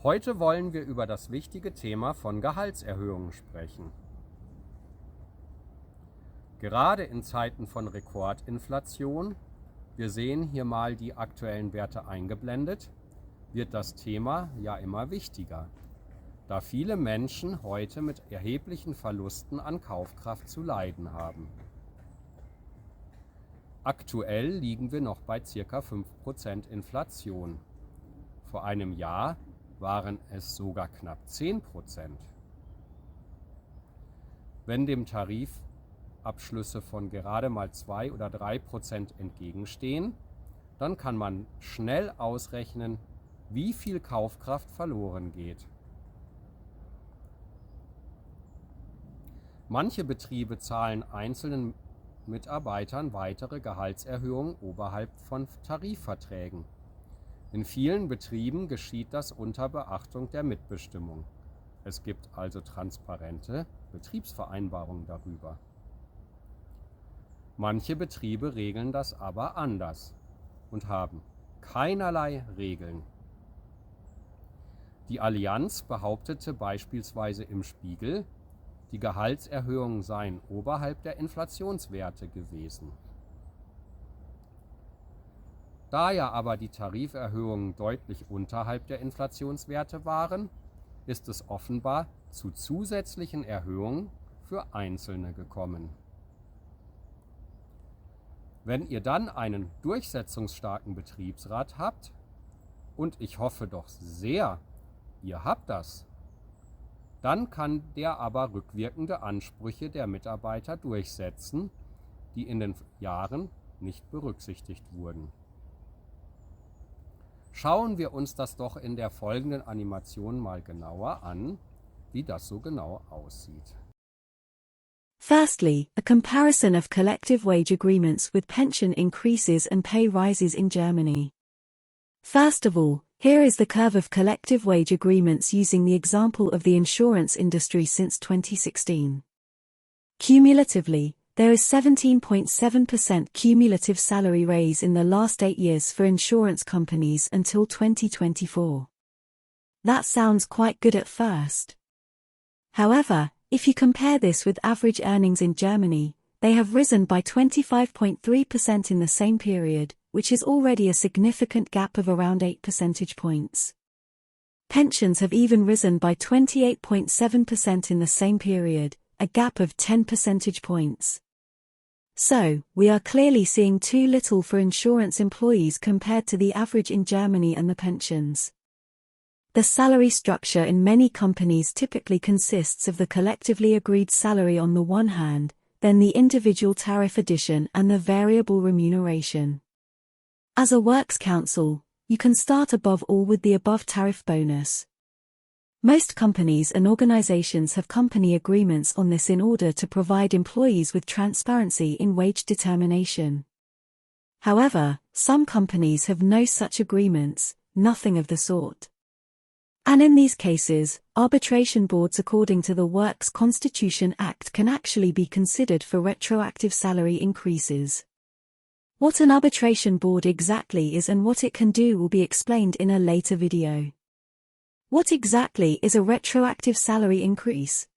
Heute wollen wir über das wichtige Thema von Gehaltserhöhungen sprechen. Gerade in Zeiten von Rekordinflation, wir sehen hier mal die aktuellen Werte eingeblendet, wird das Thema ja immer wichtiger, da viele Menschen heute mit erheblichen Verlusten an Kaufkraft zu leiden haben. Aktuell liegen wir noch bei ca. 5% Inflation. Vor einem Jahr waren es sogar knapp 10%. Wenn dem Tarifabschlüsse von gerade mal 2 oder 3% entgegenstehen, dann kann man schnell ausrechnen, wie viel Kaufkraft verloren geht. Manche Betriebe zahlen einzelnen Mitarbeitern weitere Gehaltserhöhungen oberhalb von Tarifverträgen. In vielen Betrieben geschieht das unter Beachtung der Mitbestimmung. Es gibt also transparente Betriebsvereinbarungen darüber. Manche Betriebe regeln das aber anders und haben keinerlei Regeln. Die Allianz behauptete beispielsweise im Spiegel, die Gehaltserhöhungen seien oberhalb der Inflationswerte gewesen. Da ja aber die Tariferhöhungen deutlich unterhalb der Inflationswerte waren, ist es offenbar zu zusätzlichen Erhöhungen für Einzelne gekommen. Wenn ihr dann einen durchsetzungsstarken Betriebsrat habt, und ich hoffe doch sehr, ihr habt das, dann kann der aber rückwirkende Ansprüche der Mitarbeiter durchsetzen, die in den Jahren nicht berücksichtigt wurden. Schauen wir uns das doch in der folgenden Animation mal genauer an, wie das so genau aussieht. Firstly, a comparison of collective wage agreements with pension increases and pay rises in Germany. First of all, here is the curve of collective wage agreements using the example of the insurance industry since 2016. Cumulatively, there is 17.7% cumulative salary raise in the last 8 years for insurance companies until 2024. That sounds quite good at first. However, if you compare this with average earnings in Germany, they have risen by 25.3% in the same period, which is already a significant gap of around 8 percentage points. Pensions have even risen by 28.7% in the same period, a gap of 10 percentage points. So, we are clearly seeing too little for insurance employees compared to the average in Germany and the pensions. The salary structure in many companies typically consists of the collectively agreed salary on the one hand, then the individual tariff addition and the variable remuneration. As a works council, you can start above all with the above tariff bonus. Most companies and organizations have company agreements on this in order to provide employees with transparency in wage determination. However, some companies have no such agreements, nothing of the sort. And in these cases, arbitration boards according to the Works Constitution Act can actually be considered for retroactive salary increases. What an arbitration board exactly is and what it can do will be explained in a later video. What exactly is a retroactive salary increase?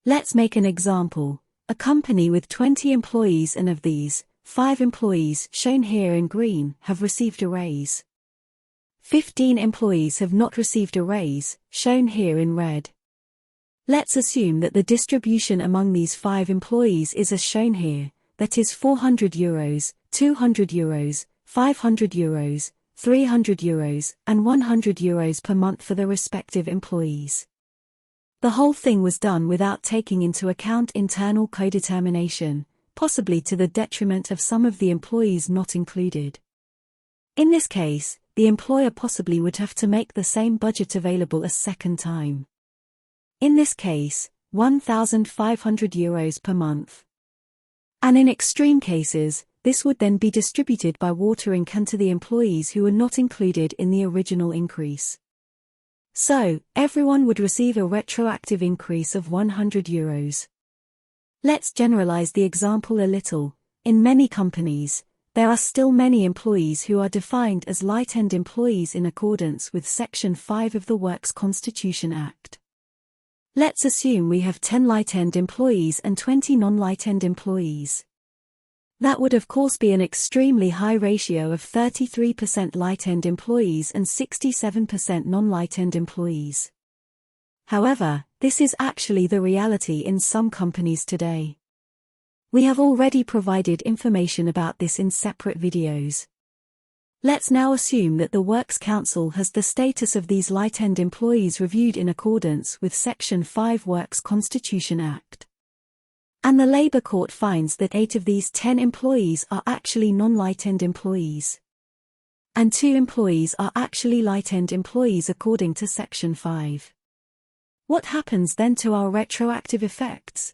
Let's make an example. A company with 20 employees, and of these, 5 employees, shown here in green, have received a raise. 15 employees have not received a raise, shown here in red. Let's assume that the distribution among these 5 employees is as shown here, that is €400, €200, €500, €300, and €100 per month for the respective employees. The whole thing was done without taking into account internal codetermination, possibly to the detriment of some of the employees not included. In this case, the employer possibly would have to make the same budget available a second time. In this case, €1,500 per month. And in extreme cases, this would then be distributed by watering can to the employees who were not included in the original increase. So, everyone would receive a retroactive increase of €100. Let's generalize the example a little. In many companies, there are still many employees who are defined as light-end employees in accordance with Section 5 of the Works Constitution Act. Let's assume we have 10 light-end employees and 20 non-light-end employees. That would of course be an extremely high ratio of 33% light-end employees and 67% non-light-end employees. However, this is actually the reality in some companies today. We have already provided information about this in separate videos. Let's now assume that the Works Council has the status of these light-end employees reviewed in accordance with Section 5 Works Constitution Act. And the Labour Court finds that 8 of these 10 employees are actually non-light-end employees. And 2 employees are actually light-end employees according to Section 5. What happens then to our retroactive effects?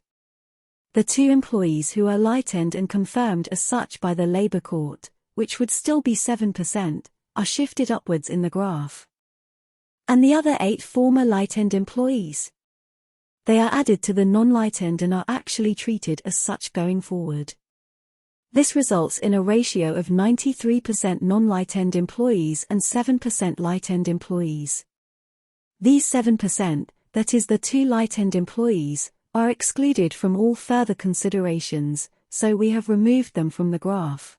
The 2 employees who are light-end and confirmed as such by the Labour Court, which would still be 7%, are shifted upwards in the graph. And the other 8 former light-end employees? They are added to the non-light-end and are actually treated as such going forward. This results in a ratio of 93% non-light-end employees and 7% light-end employees. These 7%, that is the 2 light-end employees, are excluded from all further considerations, so we have removed them from the graph.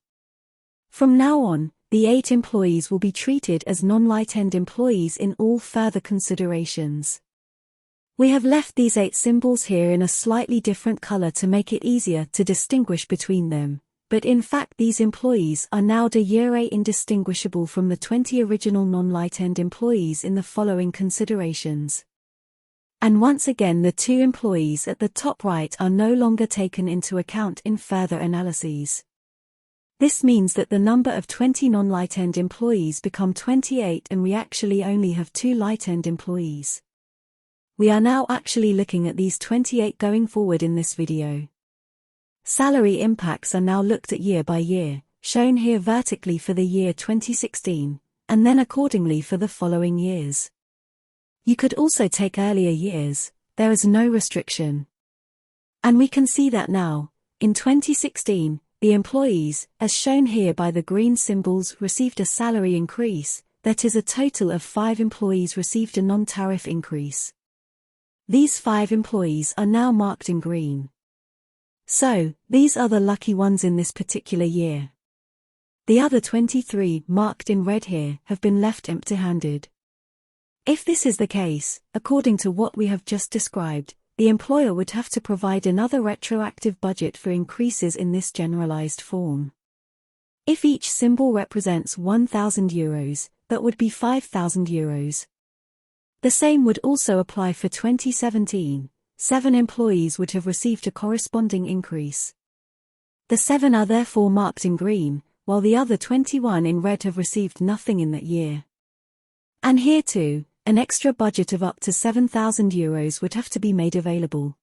From now on, the 8 employees will be treated as non-light-end employees in all further considerations. We have left these 8 symbols here in a slightly different color to make it easier to distinguish between them, but in fact these employees are now de jure indistinguishable from the 20 original non-light-end employees in the following considerations. And once again the 2 employees at the top right are no longer taken into account in further analyses. This means that the number of 20 non-light-end employees become 28 and we actually only have 2 light-end employees. We are now actually looking at these 28 going forward in this video. Salary impacts are now looked at year by year, shown here vertically for the year 2016, and then accordingly for the following years. You could also take earlier years, there is no restriction. And we can see that now, in 2016, the employees, as shown here by the green symbols, received a salary increase, that is a total of 5 employees received a non-tariff increase. These 5 employees are now marked in green. So, these are the lucky ones in this particular year. The other 23, marked in red here, have been left empty-handed. If this is the case, according to what we have just described, the employer would have to provide another retroactive budget for increases in this generalized form. If each symbol represents €1,000, that would be €5,000. The same would also apply for 2017. 7 employees would have received a corresponding increase. The 7 are therefore marked in green, while the other 21 in red have received nothing in that year. And here too, an extra budget of up to €7,000 would have to be made available.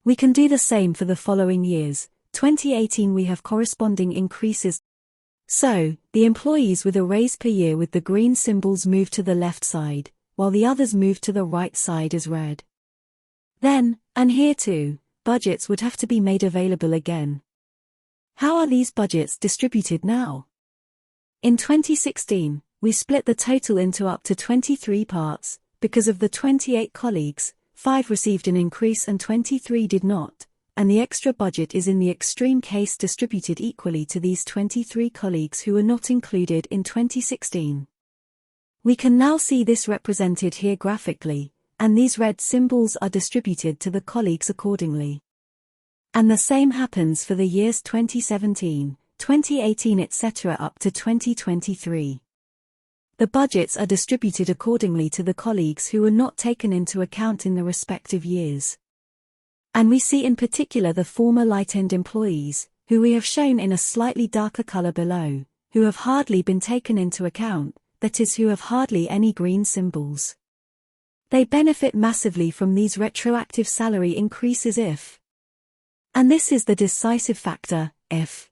We can do the same for the following years. 2018 we have corresponding increases. So, the employees with a raise per year with the green symbols move to the left side, while the others move to the right side as red. Then, and here too, budgets would have to be made available again. How are these budgets distributed now? In 2016, we split the total into up to 23 parts, because of the 28 colleagues, 5 received an increase and 23 did not, and the extra budget is in the extreme case distributed equally to these 23 colleagues who were not included in 2016. We can now see this represented here graphically, and these red symbols are distributed to the colleagues accordingly. And the same happens for the years 2017, 2018 etc. up to 2023. The budgets are distributed accordingly to the colleagues who were not taken into account in the respective years. And we see in particular the former light-end employees, who we have shown in a slightly darker color below, who have hardly been taken into account, that is who have hardly any green symbols. They benefit massively from these retroactive salary increases if. And this is the decisive factor, if.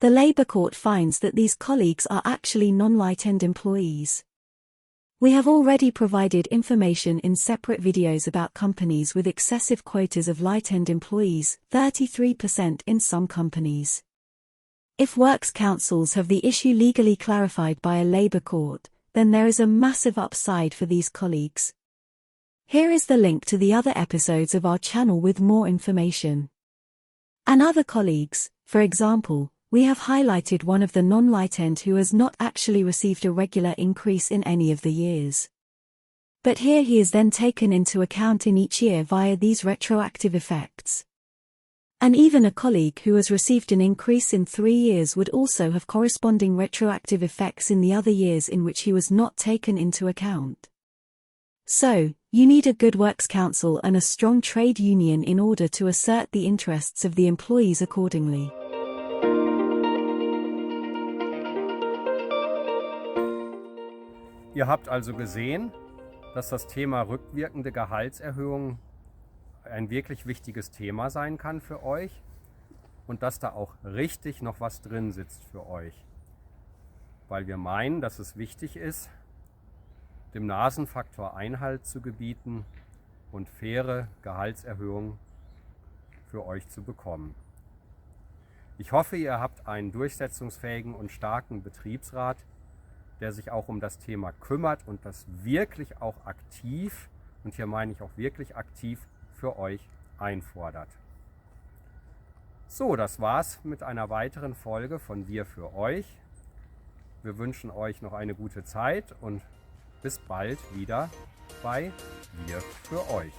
The Labour Court finds that these colleagues are actually non-light-end employees. We have already provided information in separate videos about companies with excessive quotas of light-end employees, 33% in some companies. If works councils have the issue legally clarified by a labour court, then there is a massive upside for these colleagues. Here is the link to the other episodes of our channel with more information. And other colleagues, for example, we have highlighted one of the non-lieutenant who has not actually received a regular increase in any of the years. But here he is then taken into account in each year via these retroactive effects. And even a colleague who has received an increase in 3 years would also have corresponding retroactive effects in the other years in which he was not taken into account. So, you need a good works council and a strong trade union in order to assert the interests of the employees accordingly. Ihr habt also gesehen, dass das Thema rückwirkende Gehaltserhöhung ein wirklich wichtiges Thema sein kann für euch und dass da auch richtig noch was drin sitzt für euch. Weil wir meinen, dass es wichtig ist, dem Nasenfaktor Einhalt zu gebieten und faire Gehaltserhöhungen für euch zu bekommen. Ich hoffe, ihr habt einen durchsetzungsfähigen und starken Betriebsrat, der sich auch um das Thema kümmert und das wirklich auch aktiv, und hier meine ich auch wirklich aktiv, für euch einfordert. So, das war's mit einer weiteren Folge von Wir für euch. Wir wünschen euch noch eine gute Zeit und bis bald wieder bei Wir für euch.